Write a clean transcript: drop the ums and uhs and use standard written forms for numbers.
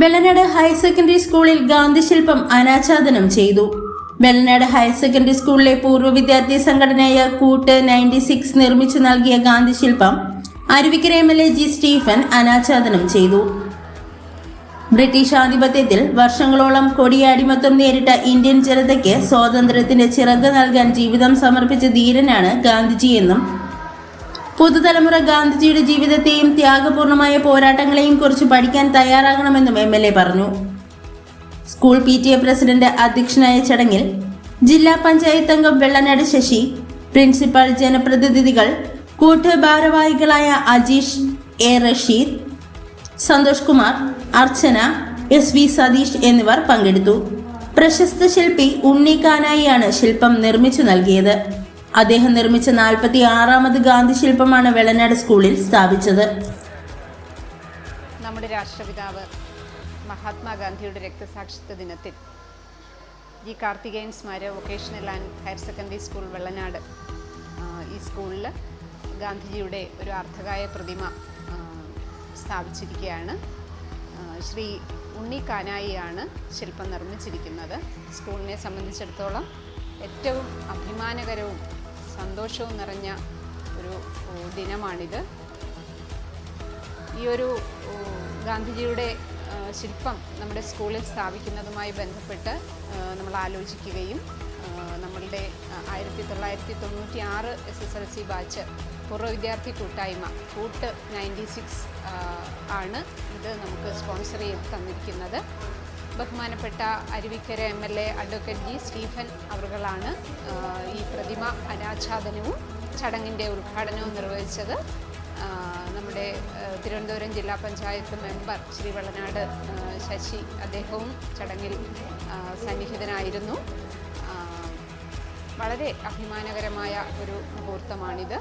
Vellanad higher secondary സ്കൂളിൽ ഗാന്ധി ശില്പം അനാച്ഛാദനം ചെയ്തു. വെള്ളനാട് ഹയർ സെക്കൻഡറി സ്കൂളിലെ പൂർവ്വ വിദ്യാർത്ഥി സംഘടനയായ കൂട്ട് 96 നിർമ്മിച്ചു നൽകിയ ഗാന്ധി ശില്പം അരുവിക്കര MLA G. സ്റ്റീഫൻ അനാച്ഛാദനം ചെയ്തു. ബ്രിട്ടീഷ് ആധിപത്യത്തിൽ വർഷങ്ങളോളം കൊടിയ അടിമത്തം നേരിട്ട ഇന്ത്യൻ ജനതയ്ക്ക് സ്വാതന്ത്ര്യത്തിന്റെ ചിറക് നൽകാൻ ജീവിതം സമർപ്പിച്ച ധീരനാണ് ഗാന്ധിജിയെന്നും പുതുതലമുറ ഗാന്ധിജിയുടെ ജീവിതത്തെയും ത്യാഗപൂർണമായ പോരാട്ടങ്ങളെയും കുറിച്ച് പഠിക്കാൻ തയ്യാറാകണമെന്നും MLA പറഞ്ഞു. സ്കൂൾ PTA പ്രസിഡന്റ് അധ്യക്ഷനായ ചടങ്ങിൽ ജില്ലാ പഞ്ചായത്ത് അംഗം വെള്ളനാട് ശശി, പ്രിൻസിപ്പൽ, ജനപ്രതിനിധികൾ, കൂട്ട് ഭാരവാഹികളായ Ajeesh A. Rasheed, Santhosh Kumar, Archana, SV Satheesh എന്നിവർ പങ്കെടുത്തു. പ്രശസ്ത ശില്പി ഉണ്ണി കാനായിയാണ് ശില്പം നിർമ്മിച്ചു നൽകിയത്. അദ്ദേഹം നിർമ്മിച്ച 46ാമത് ഗാന്ധി ശില്പമാണ് വെള്ളനാട് സ്കൂളിൽ സ്ഥാപിച്ചത്. നമ്മുടെ രാഷ്ട്രപിതാവ് മഹാത്മാഗാന്ധിയുടെ രക്തസാക്ഷിത്വ ദിനത്തിൽ ജി കാർത്തികേയൻ സ്മാരക vocational and higher secondary school Vellanad ഈ സ്കൂളിൽ ഗാന്ധിജിയുടെ ഒരു അർദ്ധകായ പ്രതിമ സ്ഥാപിച്ചിരിക്കുകയാണ്. ശ്രീ ഉണ്ണി കാനായിയാണ് ശില്പം നിർമ്മിച്ചിരിക്കുന്നത്. സ്കൂളിനെ സംബന്ധിച്ചിടത്തോളം ഏറ്റവും അഭിമാനകരവും സന്തോഷവും നിറഞ്ഞ ഒരു ദിനമാണിത്. ഈ ഒരു ഗാന്ധിജിയുടെ ശില്പം നമ്മുടെ സ്കൂളിൽ സ്ഥാപിക്കുന്നതുമായി ബന്ധപ്പെട്ട് നമ്മൾ ആലോചിക്കുകയും നമ്മളുടെ 1996 SSLC ബാച്ച് പൂർവ്വ വിദ്യാർത്ഥി കൂട്ടായ്മ കൂട്ട് 96 ആണ് ഇത് നമുക്ക് സ്പോൺസർ ചെയ്ത് തന്നിരിക്കുന്നത്. ബഹുമാനപ്പെട്ട Aruvikkara MLA advocate G. Stephen അവറുകളാണ് ഈ പ്രതിമ അനാച്ഛാദനവും ചടങ്ങിൻ്റെ ഉദ്ഘാടനവും നിർവഹിച്ചത്. നമ്മുടെ തിരുവനന്തപുരം ജില്ലാ പഞ്ചായത്ത് മെമ്പർ ശ്രീ വെള്ളനാട് ശശി, അദ്ദേഹവും ചടങ്ങിൽ സന്നിഹിതനായിരുന്നു. വളരെ അഭിമാനകരമായ ഒരു മുഹൂർത്തമാണിത്.